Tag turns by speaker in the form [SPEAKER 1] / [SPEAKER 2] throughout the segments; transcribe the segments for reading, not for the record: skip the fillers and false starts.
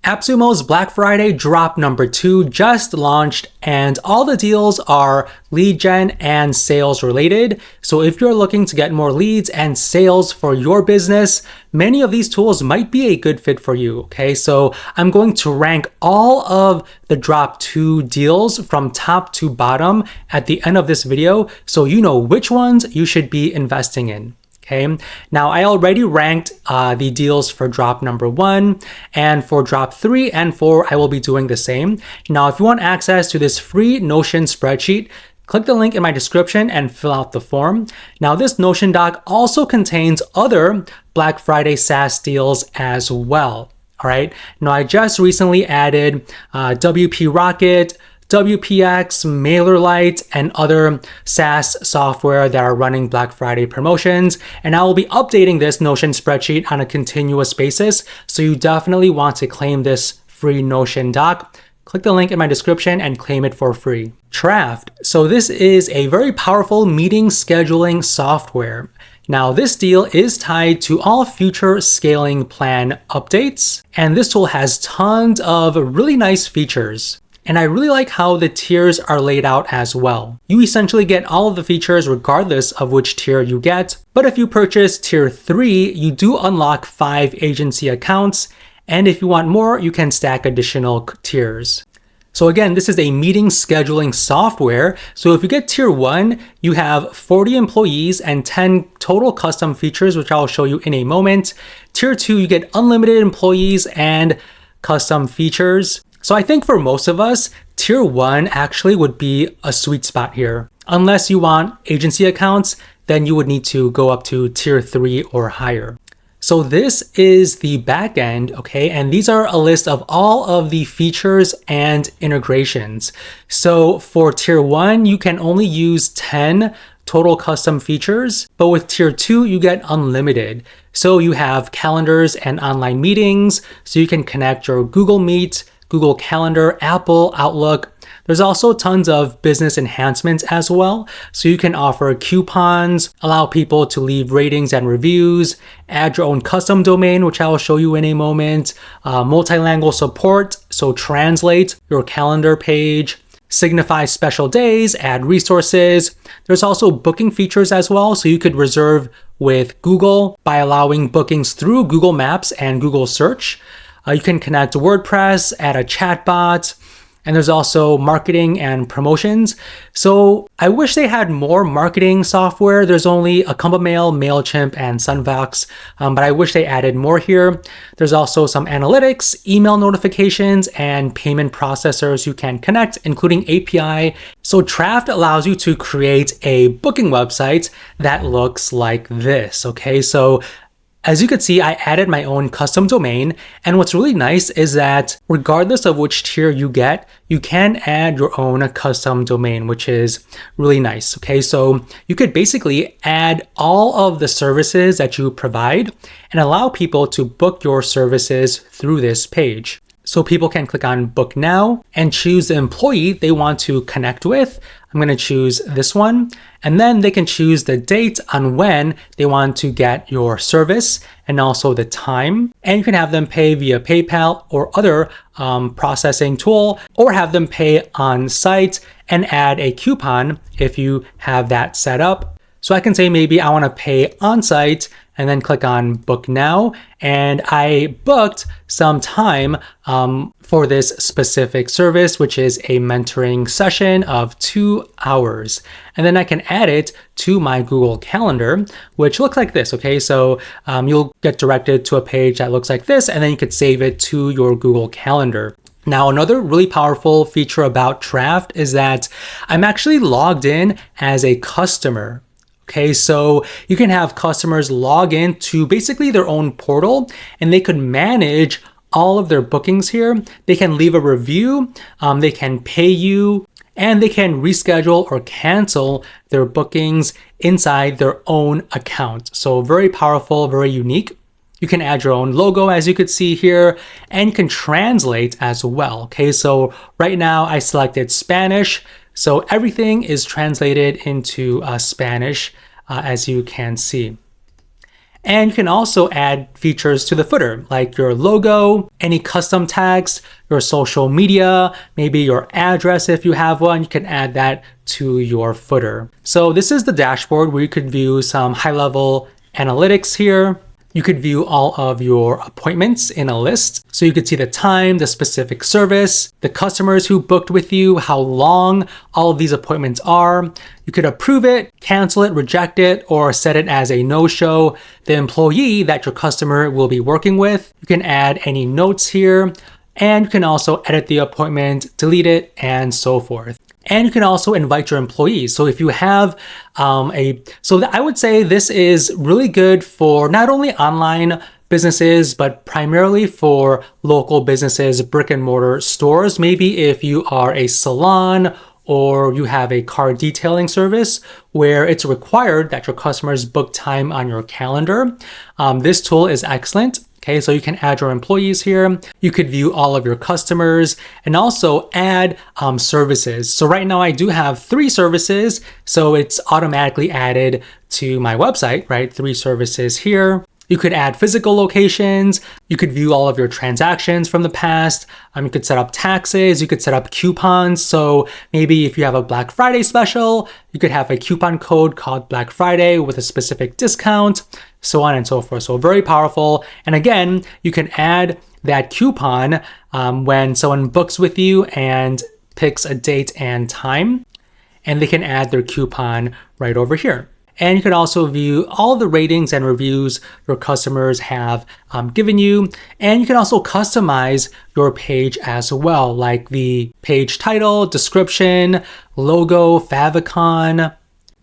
[SPEAKER 1] AppSumo's Black Friday drop number 2 just launched, and all the deals are lead gen and sales related. So if you're looking to get more leads and sales for your business, many of these tools might be a good fit for you. Okay, so I'm going to rank all of the drop 2 deals from top to bottom at the end of this video, so you know which ones you should be investing in. Okay, now I already ranked the deals for drop number 1, and for drop 3 and 4, I will be doing the same. Now, if you want access to this free Notion spreadsheet, click the link in my description and fill out the form. Now, this Notion doc also contains other Black Friday SaaS deals as well. All right, now I just recently added WP Rocket, WPX, MailerLite, and other SaaS software that are running Black Friday promotions. And I will be updating this Notion spreadsheet on a continuous basis. So you definitely want to claim this free Notion doc. Click the link in my description and claim it for free. Trafft. So this is a very powerful meeting scheduling software. Now, this deal is tied to all future scaling plan updates. And this tool has tons of really nice features. And I really like how the tiers are laid out as well. You essentially get all of the features regardless of which tier you get. But if you purchase tier 3, you do unlock 5 agency accounts. And if you want more, you can stack additional tiers. So again, this is a meeting scheduling software. So if you get tier 1, you have 40 employees and 10 total custom features, which I'll show you in a moment. Tier 2, you get unlimited employees and custom features. So I think for most of us, tier 1 actually would be a sweet spot here. Unless you want agency accounts, then you would need to go up to tier 3 or higher. So this is the back end, okay? And these are a list of all of the features and integrations. So for tier 1, you can only use 10 total custom features, but with tier 2, you get unlimited. So you have calendars and online meetings, so you can connect your Google Meet, Google Calendar, Apple, Outlook. There's also tons of business enhancements as well. So you can offer coupons, allow people to leave ratings and reviews, add your own custom domain, which I will show you in a moment, multilingual support, so translate your calendar page, signify special days, add resources. There's also booking features as well, so you could reserve with Google by allowing bookings through Google Maps and Google Search. You can connect to WordPress, add a chatbot, and there's also marketing and promotions. So I wish they had more marketing software. There's only AccountantMail, MailChimp, and Sunvox, but I wish they added more here. There's also some analytics, email notifications, and payment processors you can connect, including API. So Trafft allows you to create a booking website that looks like this, okay? So as you can see, I added my own custom domain, and what's really nice is that regardless of which tier you get, you can add your own custom domain, which is really nice, okay? So you could basically add all of the services that you provide and allow people to book your services through this page. So people can click on Book Now and choose the employee they want to connect with. I'm going to choose this one, and then they can choose the date on when they want to get your service and also the time. And you can have them pay via PayPal or other processing tool, or have them pay on site and add a coupon if you have that set up. So I can say maybe I want to pay on site and then click on Book Now. And I booked some time for this specific service, which is a mentoring session of 2 hours. And then I can add it to my Google Calendar, which looks like this, okay? So you'll get directed to a page that looks like this, and then you could save it to your Google Calendar. Now, another really powerful feature about Trafft is that I'm actually logged in as a customer. Okay, so you can have customers log in to basically their own portal, and they could manage all of their bookings here. They can leave a review, they can pay you, and they can reschedule or cancel their bookings inside their own account. So very powerful, very unique. You can add your own logo, as you could see here, and you can translate as well. Okay, so right now I selected Spanish. So everything is translated into Spanish, as you can see. And you can also add features to the footer, like your logo, any custom tags, your social media, maybe your address if you have one, you can add that to your footer. So this is the dashboard where you could view some high-level analytics here. You could view all of your appointments in a list. So you could see the time, the specific service, the customers who booked with you, how long all of these appointments are. You could approve it, cancel it, reject it, or set it as a no-show, the employee that your customer will be working with. You can add any notes here, and you can also edit the appointment, delete it, and so forth. And you can also invite your employees. So if you have I would say this is really good for not only online businesses, but primarily for local businesses, brick and mortar stores. Maybe if you are a salon or you have a car detailing service where it's required that your customers book time on your calendar, this tool is excellent. Okay, so you can add your employees here. You could view all of your customers and also add services. So right now I do have 3 services, so it's automatically added to my website, right? 3 services here. You could add physical locations. You could view all of your transactions from the past. You could set up taxes. You could set up coupons. So maybe if you have a Black Friday special, you could have a coupon code called Black Friday with a specific discount, so on and so forth. So very powerful. And again, you can add that coupon when someone books with you and picks a date and time, and they can add their coupon right over here. And you can also view all the ratings and reviews your customers have given you. And you can also customize your page as well, like the page title, description, logo, favicon.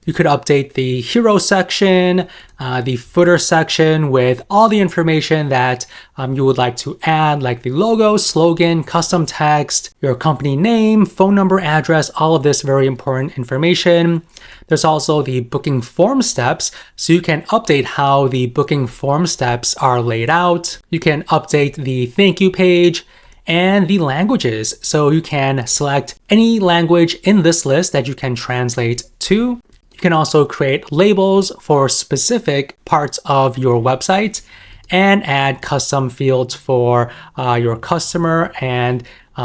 [SPEAKER 1] You could update the hero section, the footer section with all the information that you would like to add, like the logo, slogan, custom text, your company name, phone number, address, all of this very important information. There's also the booking form steps, so you can update how the booking form steps are laid out. You can update the thank you page and the languages, so you can select any language in this list that you can translate to. You can also create labels for specific parts of your website and add custom fields for your customer and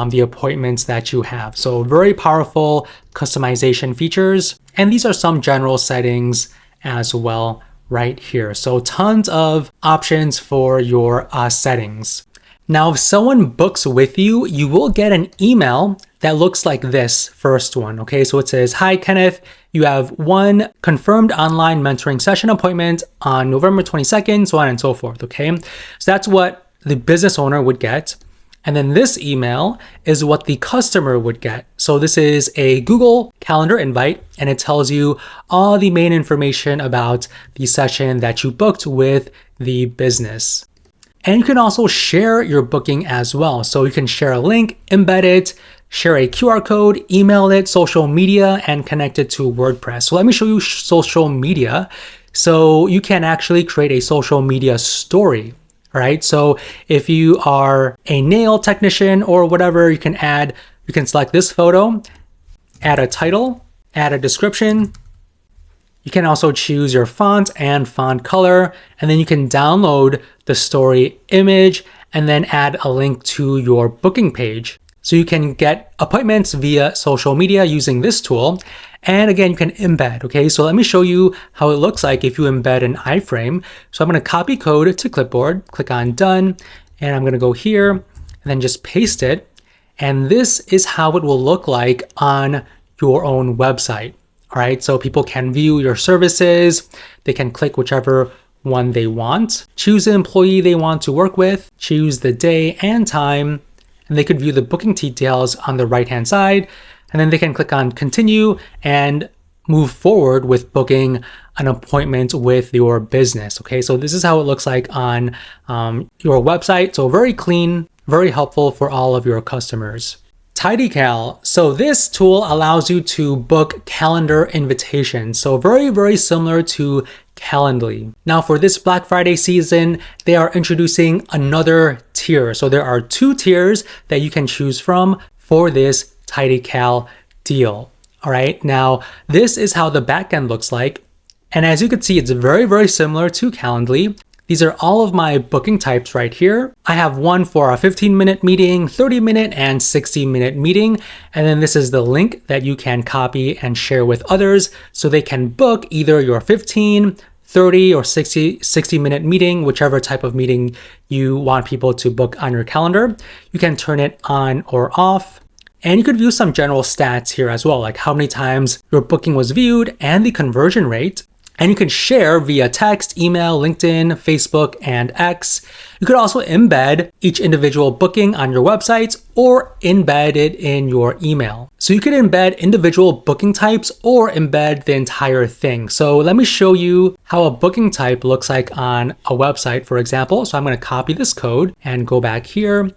[SPEAKER 1] the appointments that you have. So very powerful customization features. And these are some general settings as well right here. So tons of options for your settings. Now, if someone books with you, you will get an email that looks like this first one. Okay, so it says, "Hi, Kenneth. You have one confirmed online mentoring session appointment on November 22nd, so on and so forth." Okay, so that's what the business owner would get. And then this email is what the customer would get. So this is a Google Calendar invite, and it tells you all the main information about the session that you booked with the business. And you can also share your booking as well. So you can share a link, embed it, share a QR code, email it, social media, and connect it to WordPress. So let me show you social media. So you can actually create a social media story. All right, so if you are a nail technician or whatever, you can select this photo, add a title, add a description. You can also choose your font and font color, and then you can download the story image and then add a link to your booking page. So you can get appointments via social media using this tool. And again, you can embed, okay? So let me show you how it looks like if you embed an iframe. So I'm gonna copy code to clipboard, click on done, and I'm gonna go here and then just paste it. And this is how it will look like on your own website, all right? So people can view your services, they can click whichever one they want, choose the employee they want to work with, choose the day and time, and they could view the booking details on the right-hand side, and then they can click on continue and move forward with booking an appointment with your business. Okay, so this is how it looks like on your website. So very clean, very helpful for all of your customers. TidyCal. So this tool allows you to book calendar invitations. So very, very similar to Calendly. Now for this Black Friday season, they are introducing another tier. So there are 2 tiers that you can choose from for this TidyCal deal. All right, now this is how the backend looks like. And as you can see, it's very, very similar to Calendly. These are all of my booking types right here. I have one for a 15-minute meeting, 30-minute, and 60-minute meeting. And then this is the link that you can copy and share with others so they can book either your 15, 30, or 60-minute meeting, whichever type of meeting you want people to book on your calendar. You can turn it on or off. And you could view some general stats here as well, like how many times your booking was viewed and the conversion rate. And you can share via text, email, LinkedIn, Facebook, and X. You could also embed each individual booking on your websites or embed it in your email. So you could embed individual booking types or embed the entire thing. So let me show you how a booking type looks like on a website, for example. So I'm going to copy this code and go back here.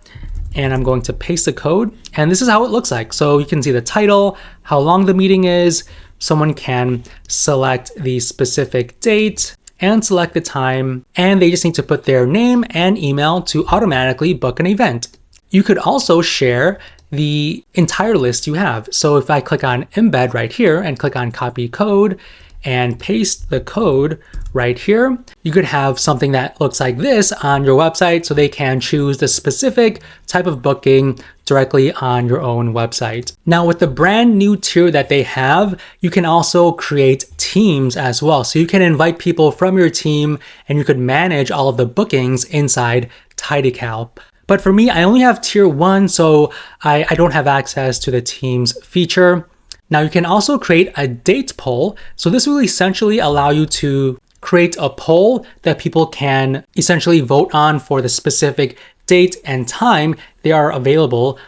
[SPEAKER 1] And I'm going to paste the code. And this is how it looks like. So you can see the title, how long the meeting is. Someone can select the specific date and select the time, and they just need to put their name and email to automatically book an event. You could also share the entire list you have. So if I click on embed right here and click on copy code and paste the code right here, you could have something that looks like this on your website so they can choose the specific type of booking directly on your own website. Now with the brand new tier that they have, you can also create teams as well. So you can invite people from your team and you could manage all of the bookings inside TidyCal. But for me, I only have tier 1, so I don't have access to the teams feature. Now you can also create a date poll. So this will essentially allow you to create a poll that people can essentially vote on for the specific date and time they are available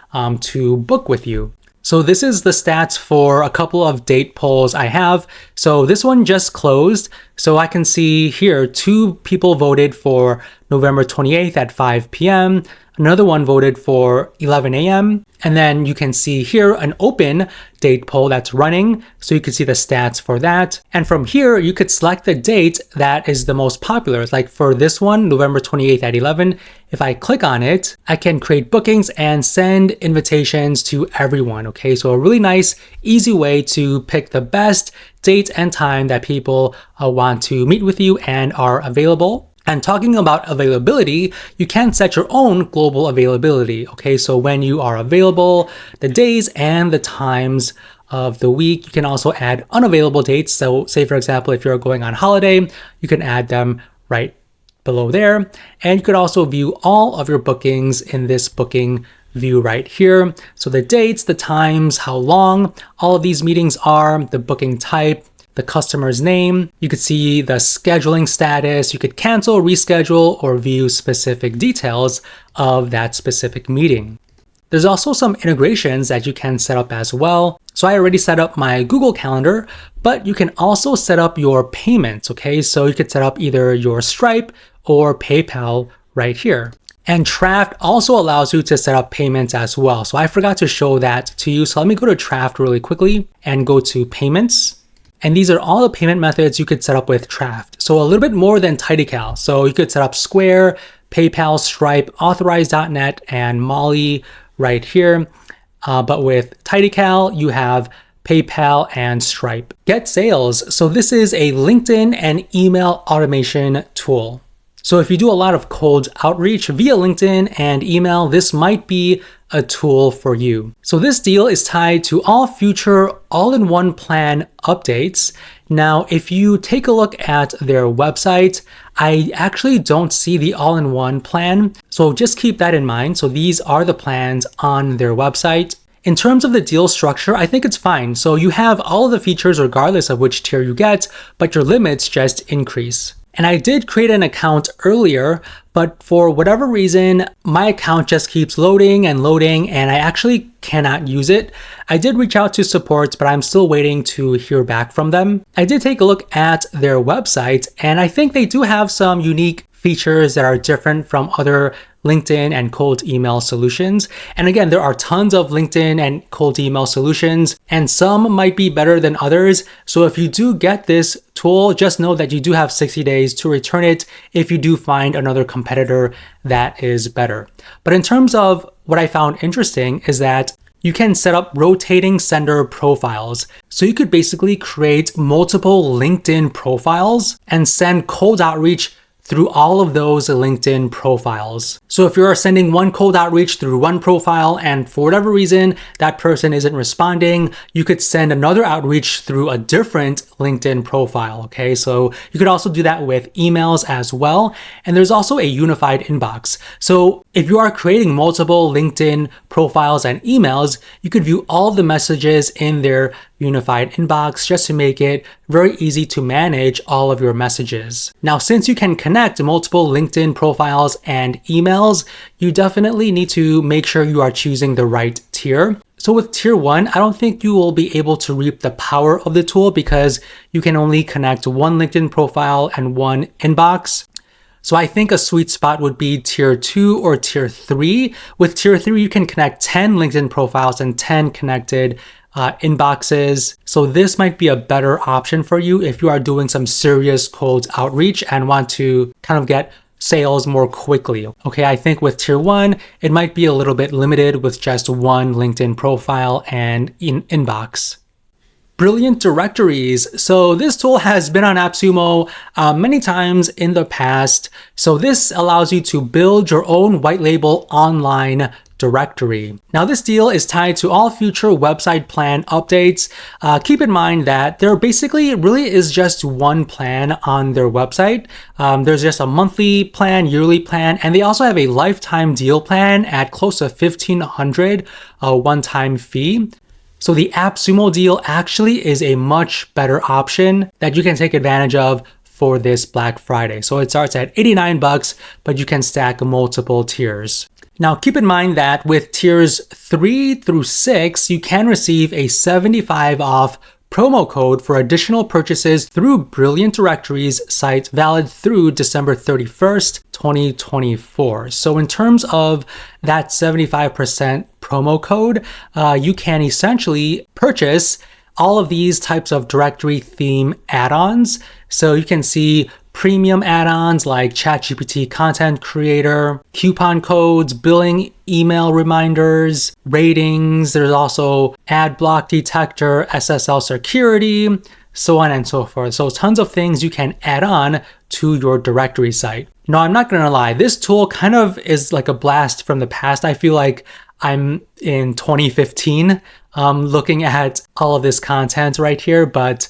[SPEAKER 1] to book with you. So this is the stats for a couple of date polls I have. So this one just closed. So I can see here 2 people voted for November 28th at 5 p.m. Another one voted for 11 a.m. And then you can see here an open date poll that's running. So you can see the stats for that. And from here, you could select the date that is the most popular. Like for this one, November 28th at 11, if I click on it, I can create bookings and send invitations to everyone. Okay, so a really nice, easy way to pick the best date and time that people want to meet with you and are available. And talking about availability, you can set your own global availability. Okay, so when you are available, the days and the times of the week. You can also add unavailable dates. So say, for example, if you're going on holiday, you can add them right below there. And you could also view all of your bookings in this booking view right here. So the dates, the times, how long all of these meetings are, the booking type, the customer's name. You could see the scheduling status. You could cancel, reschedule, or view specific details of that specific meeting. There's also some integrations that you can set up as well. So I already set up my Google Calendar, but you can also set up your payments, okay? So you could set up either your Stripe or PayPal right here. And Trafft also allows you to set up payments as well. So I forgot to show that to you. So let me go to Trafft really quickly and go to payments. And these are all the payment methods you could set up with Trafft. So a little bit more than TidyCal. So you could set up Square, PayPal, Stripe, Authorize.net, and Mailead right here. But with TidyCal, you have PayPal and Stripe. GetSales. So this is a LinkedIn and email automation tool. So if you do a lot of cold outreach via LinkedIn and email, this might be a tool for you. So this deal is tied to all future all-in-one plan updates. Now, if you take a look at their website, I actually don't see the all-in-one plan. So just keep that in mind. So these are the plans on their website. In terms of the deal structure, I think it's fine. So you have all of the features regardless of which tier you get, but your limits just increase. And I did create an account earlier, but for whatever reason, my account just keeps loading and loading, and I actually cannot use it. I did reach out to support, but I'm still waiting to hear back from them. I did take a look at their website, and I think they do have some unique features that are different from other LinkedIn and cold email solutions. And again, there are tons of LinkedIn and cold email solutions, and some might be better than others. So if you do get this tool, just know that you do have 60 days to return it if you do find another competitor that is better. But in terms of what I found interesting is that you can set up rotating sender profiles. So you could basically create multiple LinkedIn profiles and send cold outreach through all of those LinkedIn profiles. So if you're sending one cold outreach through one profile and for whatever reason that person isn't responding, you could send another outreach through a different LinkedIn profile, okay? So you could also do that with emails as well. And there's also a unified inbox. So if you are creating multiple LinkedIn profiles and emails, you could view all of the messages in their unified inbox just to make it very easy to manage all of your messages. Now, since you can connect multiple LinkedIn profiles and emails, you definitely need to make sure you are choosing the right tier. So with tier 1, I don't think you will be able to reap the power of the tool because you can only connect one LinkedIn profile and one inbox. So I think a sweet spot would be tier 2 or tier 3. With tier 3, you can connect 10 LinkedIn profiles and 10 connected inboxes. So this might be a better option for you if you are doing some serious cold outreach and want to kind of get sales more quickly. Okay, I think with tier 1, it might be a little bit limited with just one LinkedIn profile and inbox. Brilliant Directories. So this tool has been on AppSumo many times in the past. So this allows you to build your own white label online directory. Now this deal is tied to all future website plan updates. Keep in mind that there basically really is just one plan on their website. There's just a monthly plan, yearly plan, and they also have a lifetime deal plan at close to $1,500 one-time fee. So the AppSumo deal actually is a much better option that you can take advantage of for this Black Friday. So it starts at $89, but you can stack multiple tiers. Now keep in mind that with tiers 3 through 6, you can receive a 75 off promo code for additional purchases through Brilliant Directories site valid through December 31st, 2024. So in terms of that 75% promo code, you can essentially purchase all of these types of directory theme add-ons. So you can see premium add-ons like ChatGPT Content Creator, coupon codes, billing email reminders, ratings. There's also ad block detector, SSL security, so on and so forth. So tons of things you can add on to your directory site. Now, I'm not going to lie, this tool kind of is like a blast from the past. I feel like I'm in 2015 looking at all of this content right here. But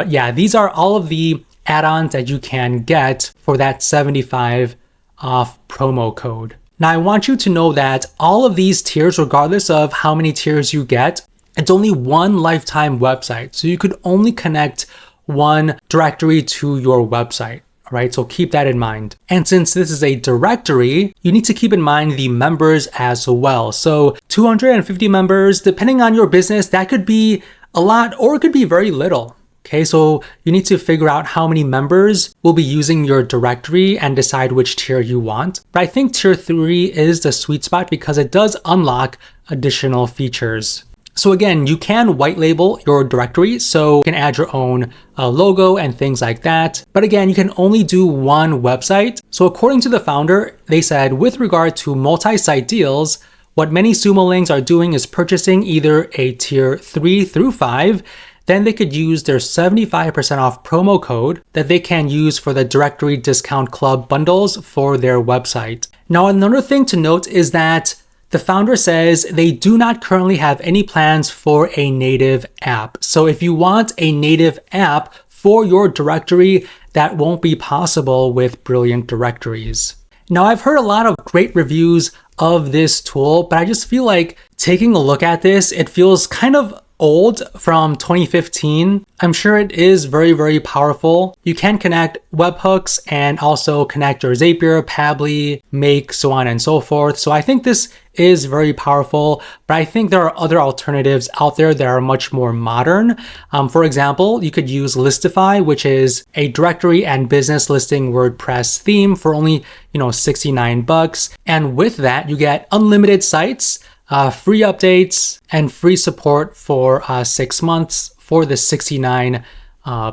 [SPEAKER 1] yeah, these are all of the add-ons that you can get for that 75 off promo code. Now, I want you to know that all of these tiers, regardless of how many tiers you get, it's only one lifetime website. So you could only connect one directory to your website. All right, so keep that in mind. And since this is a directory, you need to keep in mind the members as well. So 250 members, depending on your business, that could be a lot or it could be very little. Okay, so you need to figure out how many members will be using your directory and decide which tier you want. But I think tier 3 is the sweet spot because it does unlock additional features. So again, you can white label your directory, so you can add your own logo and things like that. But again, you can only do one website. So according to the founder, they said with regard to multi-site deals, what many Sumo links are doing is purchasing either a tier 3 through 5, then they could use their 75% off promo code that they can use for the Directory Discount Club bundles for their website. Now, another thing to note is that the founder says they do not currently have any plans for a native app. So if you want a native app for your directory, that won't be possible with Brilliant Directories. Now, I've heard a lot of great reviews of this tool, but I just feel like taking a look at this, it feels kind of old from 2015. I'm sure it is very, very powerful. You can connect webhooks and also connect your Zapier, Pabbly, Make, so on and so forth. So I think this is very powerful, but I think there are other alternatives out there that are much more modern. For example, you could use Listify, which is a directory and business listing WordPress theme for only, $69. And with that, you get unlimited sites, free updates, and free support for 6 months for the $69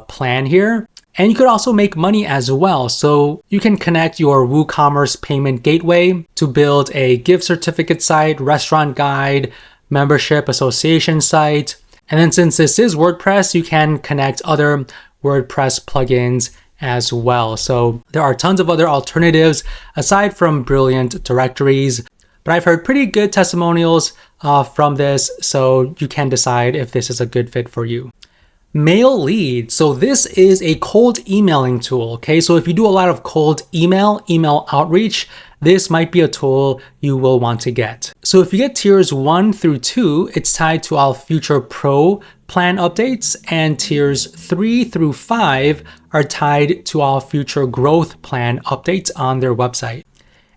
[SPEAKER 1] plan here. And you could also make money as well. So you can connect your WooCommerce payment gateway to build a gift certificate site, restaurant guide, membership association site. And then since this is WordPress, you can connect other WordPress plugins as well. So there are tons of other alternatives aside from brilliant directories, but I've heard pretty good testimonials from this, so you can decide if this is a good fit for you. Mailead. So this is a cold emailing tool, okay? So if you do a lot of cold email outreach, this might be a tool you will want to get. So if you get tiers 1 through 2, it's tied to all future Pro plan updates, and tiers 3 through 5 are tied to all future growth plan updates on their website.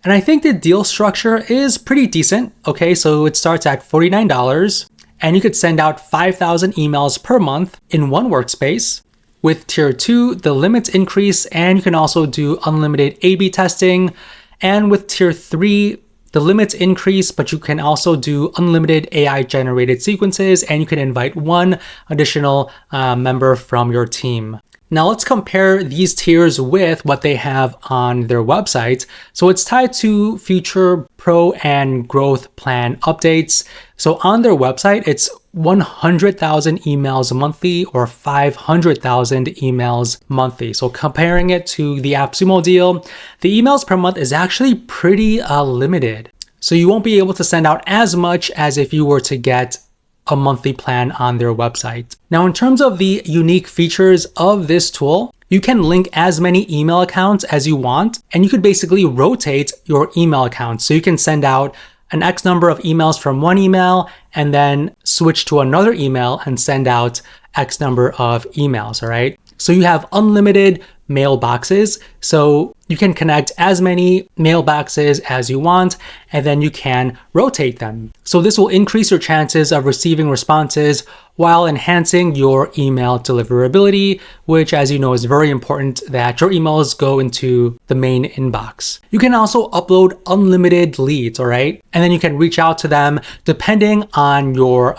[SPEAKER 1] And I think the deal structure is pretty decent, okay? So it starts at $49, and you could send out 5,000 emails per month in one workspace. With tier 2, the limits increase, and you can also do unlimited A/B testing. And with tier 3, the limits increase, but you can also do unlimited AI-generated sequences, and you can invite one additional member from your team. Now let's compare these tiers with what they have on their website. So it's tied to future Pro and growth plan updates. So on their website, it's 100,000 emails monthly or 500,000 emails monthly. So comparing it to the AppSumo deal, the emails per month is actually pretty limited. So you won't be able to send out as much as if you were to get a monthly plan on their website. Now, in terms of the unique features of this tool, you can link as many email accounts as you want, and you could basically rotate your email accounts. So you can send out an X number of emails from one email and then switch to another email and send out X number of emails, all right? So you have unlimited mailboxes. So you can connect as many mailboxes as you want, and then you can rotate them. So this will increase your chances of receiving responses while enhancing your email deliverability, which, as you know, is very important that your emails go into the main inbox. You can also upload unlimited leads, all right? And then you can reach out to them depending on your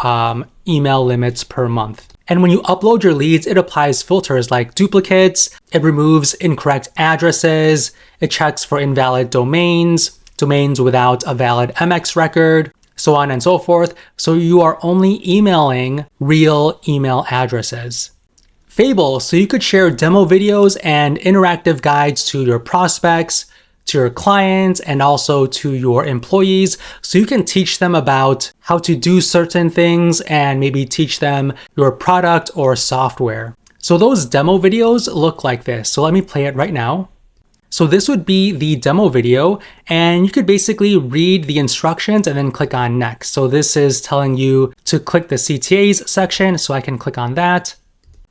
[SPEAKER 1] email limits per month. And when you upload your leads, it applies filters like duplicates, it removes incorrect addresses, it checks for invalid domains, domains without a valid MX record, so on and so forth. So you are only emailing real email addresses. Fable, so you could share demo videos and interactive guides to your prospects, to your clients, and also to your employees. So you can teach them about how to do certain things and maybe teach them your product or software. So those demo videos look like this. So let me play it right now. So this would be the demo video, and you could basically read the instructions and then click on next. So this is telling you to click the CTAs section, so I can click on that.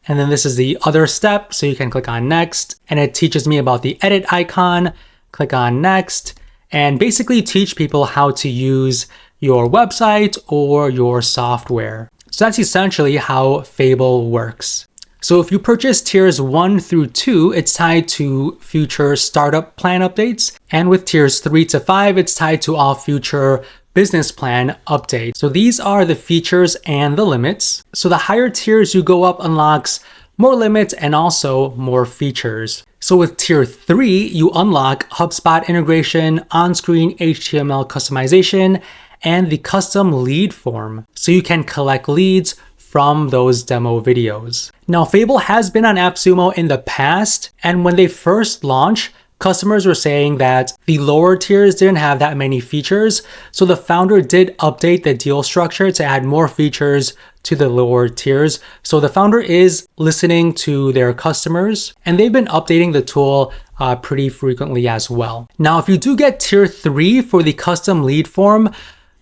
[SPEAKER 1] And then this is the other step, so you can click on next, and it teaches me about the edit icon. Click on next, and basically teach people how to use your website or your software. So that's essentially how Fable works. So if you purchase tiers 1 through 2, it's tied to future startup plan updates. And with tiers 3 to 5, it's tied to all future business plan updates. So these are the features and the limits. So the higher tiers you go up unlocks more limits and also more features. So with tier 3, you unlock HubSpot integration, on-screen HTML customization, and the custom lead form. So you can collect leads from those demo videos. Now, Fable has been on AppSumo in the past, and when they first launched, customers were saying that the lower tiers didn't have that many features. So the founder did update the deal structure to add more features to the lower tiers. So the founder is listening to their customers, and they've been updating the tool pretty frequently as well. Now, if you do get tier 3 for the custom lead form,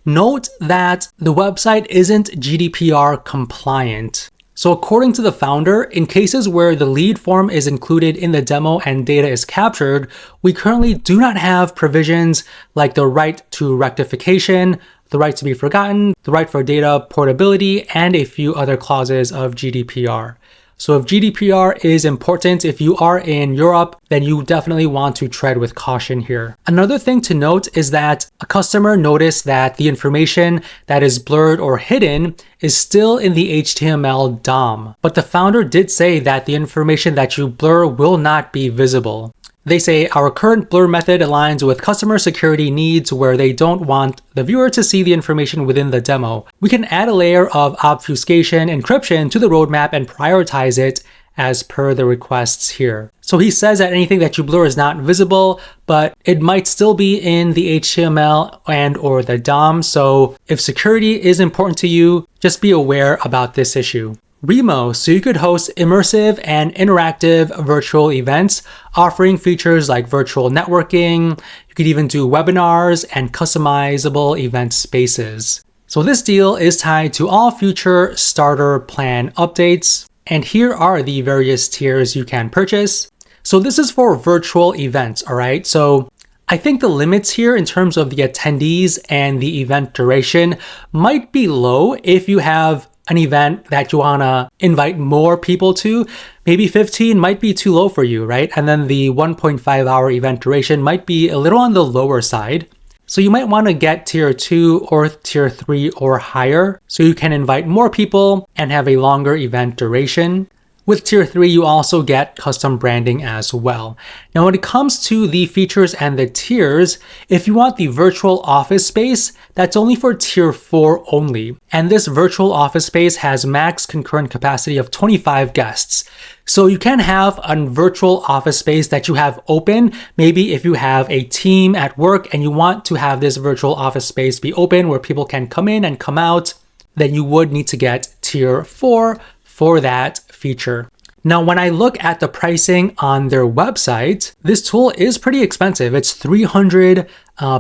[SPEAKER 1] note that the website isn't GDPR compliant. So according to the founder, in cases where the lead form is included in the demo and data is captured, we currently do not have provisions like the right to rectification, the right to be forgotten, the right for data portability, and a few other clauses of GDPR. So if GDPR is important, if you are in Europe, then you definitely want to tread with caution here. Another thing to note is that a customer noticed that the information that is blurred or hidden is still in the HTML DOM. But the founder did say that the information that you blur will not be visible. They say our current blur method aligns with customer security needs where they don't want the viewer to see the information within the demo. We can add a layer of obfuscation encryption to the roadmap and prioritize it as per the requests here. So he says that anything that you blur is not visible, but it might still be in the HTML and or the DOM. So if security is important to you, just be aware about this issue. Remo, so you could host immersive and interactive virtual events, offering features like virtual networking. You could even do webinars and customizable event spaces. So this deal is tied to all future starter plan updates. And here are the various tiers you can purchase. So this is for virtual events, all right? So I think the limits here in terms of the attendees and the event duration might be low if you have an event that you wanna invite more people to. Maybe 15 might be too low for you, right? And then the 1.5 hour event duration might be a little on the lower side. So you might wanna get tier 2 or tier 3 or higher so you can invite more people and have a longer event duration. With tier 3, you also get custom branding as well. Now, when it comes to the features and the tiers, if you want the virtual office space, that's only for tier 4 only. And this virtual office space has max concurrent capacity of 25 guests. So you can have a virtual office space that you have open. Maybe if you have a team at work and you want to have this virtual office space be open where people can come in and come out, then you would need to get tier 4 for that feature. Now, when I look at the pricing on their website, this tool is pretty expensive. It's $300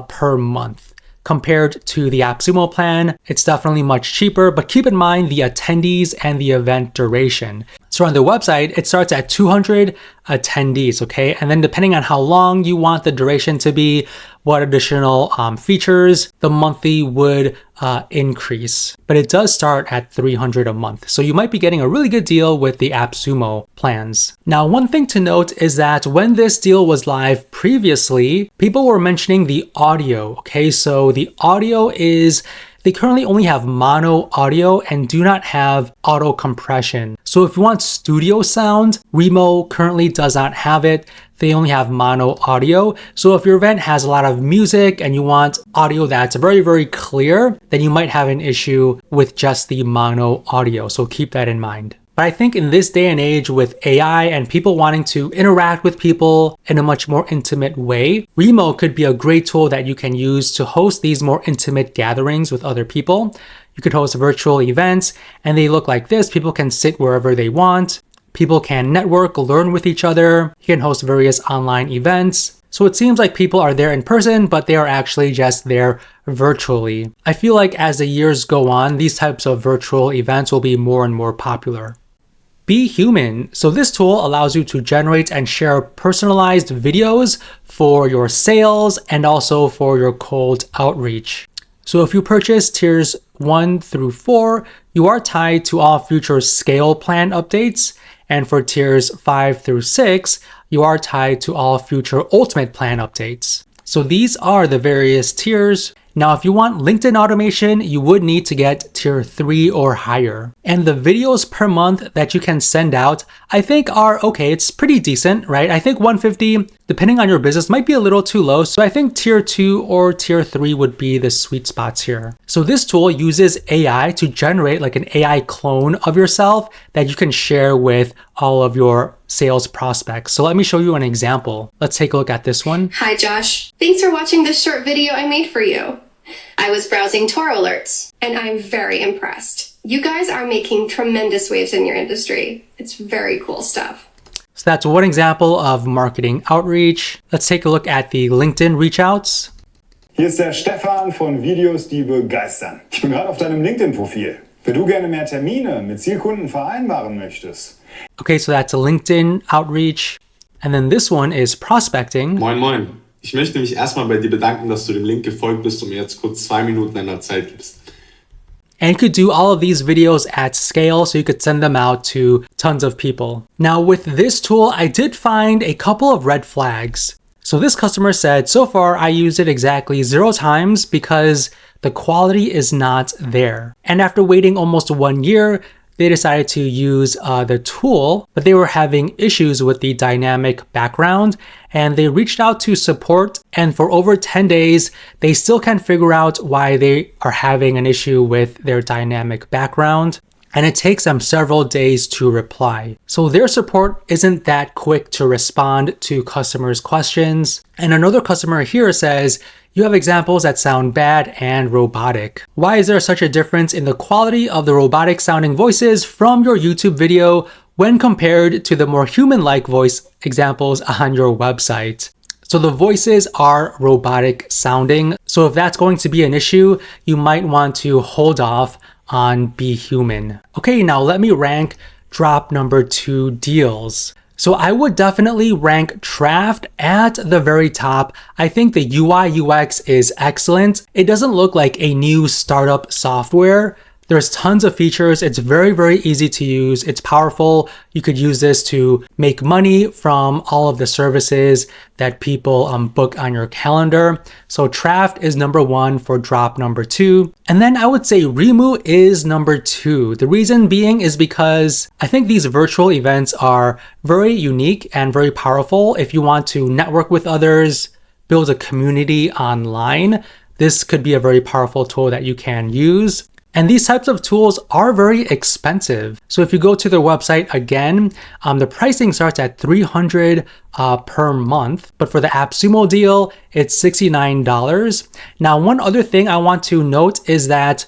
[SPEAKER 1] per month. Compared to the AppSumo plan, it's definitely much cheaper, but keep in mind the attendees and the event duration. So on their website, it starts at 200 attendees, okay? And then depending on how long you want the duration to be, what additional features, the monthly would increase. But it does start at $300 a month. So you might be getting a really good deal with the AppSumo plans. Now, one thing to note is that when this deal was live previously, people were mentioning the audio, okay? So the audio is, they currently only have mono audio and do not have auto compression. So if you want studio sound, Remo currently does not have it. They only have mono audio. So if your event has a lot of music and you want audio that's very, very clear, then you might have an issue with just the mono audio. So keep that in mind. But I think in this day and age with AI and people wanting to interact with people in a much more intimate way, Remo could be a great tool that you can use to host these more intimate gatherings with other people. You could host virtual events and they look like this. People can sit wherever they want. People can network, learn with each other. You can host various online events. So it seems like people are there in person, but they are actually just there virtually. I feel like as the years go on, these types of virtual events will be more and more popular. BHuman. So this tool allows you to generate and share personalized videos for your sales and also for your cold outreach. So if you purchase tiers 1 through 4, you are tied to all future scale plan updates. And for tiers 5 through 6, you are tied to all future ultimate plan updates. So these are the various tiers. Now, if you want LinkedIn automation, you would need to get tier 3 or higher. And the videos per month that you can send out, I think are okay. It's pretty decent, right? I think 150, depending on your business, might be a little too low. So I think tier 2 or tier 3 would be the sweet spots here. So this tool uses AI to generate like an AI clone of yourself that you can share with all of your sales prospects. So let me show you an example. Let's take a look at this one.
[SPEAKER 2] Hi, Josh. Thanks for watching this short video I made for you. I was browsing Toro alerts, and I'm very impressed. You guys are making tremendous waves in your industry. It's very cool stuff.
[SPEAKER 1] So that's one example of marketing outreach. Let's take a look at the LinkedIn reachouts.
[SPEAKER 3] Hier ist der Stefan von Videos, die begeistern. Ich bin gerade auf deinem LinkedIn-Profil. Wenn du gerne mehr Termine mit Zielkunden vereinbaren möchtest.
[SPEAKER 1] Okay, so that's a LinkedIn outreach. And then this one is prospecting.
[SPEAKER 4] Moin, moin. Ich möchte mich erstmal bei dir bedanken, dass du dem Link gefolgt bist und mir jetzt kurz 2 Minuten deiner Zeit gibst.
[SPEAKER 1] And you could do all of these videos at scale, so you could send them out to tons of people. Now with this tool, I did find a couple of red flags. So this customer said, so far I used it exactly 0 times because the quality is not there. And after waiting almost 1 year, they decided to use the tool, but they were having issues with the dynamic background and they reached out to support, and for over 10 days, they still can't figure out why they are having an issue with their dynamic background. and it takes them several days to reply. So their support isn't that quick to respond to customers' questions. And another customer here says, you have examples that sound bad and robotic. Why is there such a difference in the quality of the robotic sounding voices from your YouTube video when compared to the more human-like voice examples on your website? So the voices are robotic sounding. So if that's going to be an issue, you might want to hold off on BHuman. Okay, now let me rank drop number 2 deals. So I would definitely rank Trafft at the very top. I think the UI UX is excellent. It doesn't look like a new startup software. There's tons of features. It's very, very easy to use. It's powerful. You could use this to make money from all of the services that people book on your calendar. So Trafft is number 1 for drop number 2. And then I would say Remo is number 2. The reason being is because I think these virtual events are very unique and very powerful. If you want to network with others, build a community online, this could be a very powerful tool that you can use. And these types of tools are very expensive. So if you go to their website again, the pricing starts at $300 per month. But for the AppSumo deal, it's $69. Now, one other thing I want to note is that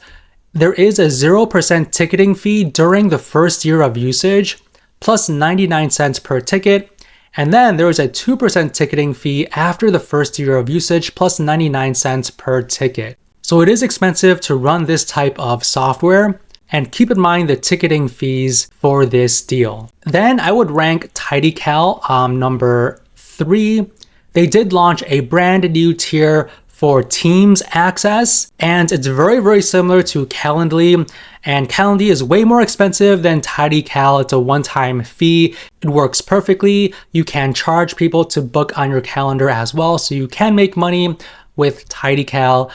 [SPEAKER 1] there is a 0% ticketing fee during the first year of usage, plus 99 cents per ticket. And then there is a 2% ticketing fee after the first year of usage, plus 99 cents per ticket. So it is expensive to run this type of software, and keep in mind the ticketing fees for this deal. Then I would rank TidyCal number 3. They did launch a brand new tier for Teams access, and it's very, very similar to Calendly. And Calendly is way more expensive than TidyCal. It's a one-time fee. It works perfectly. You can charge people to book on your calendar as well, so you can make money with TidyCal.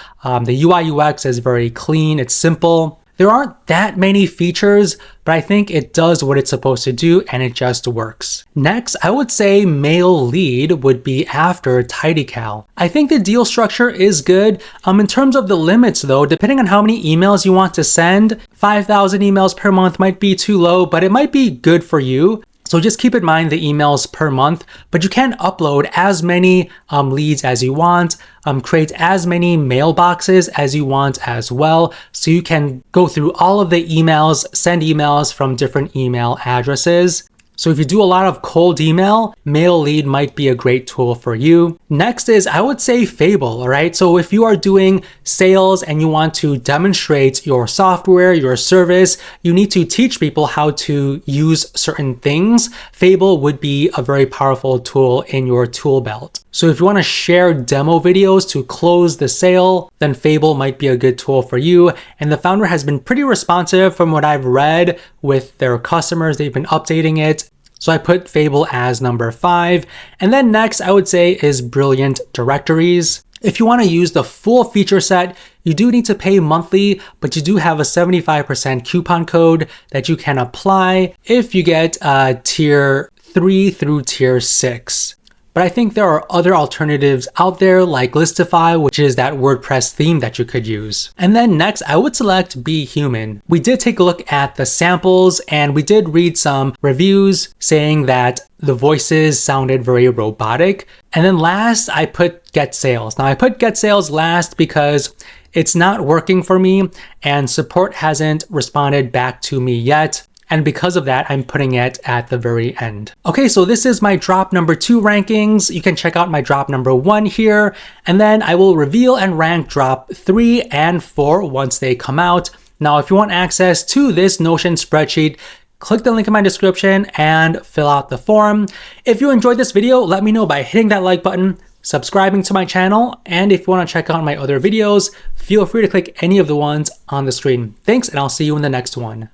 [SPEAKER 1] The UI UX is very clean, it's simple. There aren't that many features, but I think it does what it's supposed to do and it just works. Next, I would say Mailead would be after TidyCal. I think the deal structure is good. In terms of the limits though, depending on how many emails you want to send, 5,000 emails per month might be too low, but it might be good for you. So just keep in mind the emails per month, but you can upload as many leads as you want, create as many mailboxes as you want as well. So you can go through all of the emails, send emails from different email addresses. So if you do a lot of cold email, Mailead might be a great tool for you. Next is, I would say Fable, all right? So if you are doing sales and you want to demonstrate your software, your service, you need to teach people how to use certain things. Fable would be a very powerful tool in your tool belt. So if you want to share demo videos to close the sale, then Fable might be a good tool for you. And the founder has been pretty responsive from what I've read with their customers. They've been updating it. So I put Fable as number 5. And then next I would say is Brilliant Directories. If you want to use the full feature set, you do need to pay monthly, but you do have a 75% coupon code that you can apply if you get tier 3 through tier 6. But I think there are other alternatives out there like Listify, which is that WordPress theme that you could use. And then next, I would select BHuman. We did take a look at the samples and we did read some reviews saying that the voices sounded very robotic. And then last, I put GetSales. Now I put GetSales last because it's not working for me and support hasn't responded back to me yet. And because of that, I'm putting it at the very end. Okay, so this is my drop number 2 rankings. You can check out my drop number 1 here, and then I will reveal and rank drop 3 and 4 once they come out. Now, if you want access to this Notion spreadsheet, click the link in my description and fill out the form. If you enjoyed this video, let me know by hitting that like button, subscribing to my channel, and if you want to check out my other videos, feel free to click any of the ones on the screen. Thanks, and I'll see you in the next one.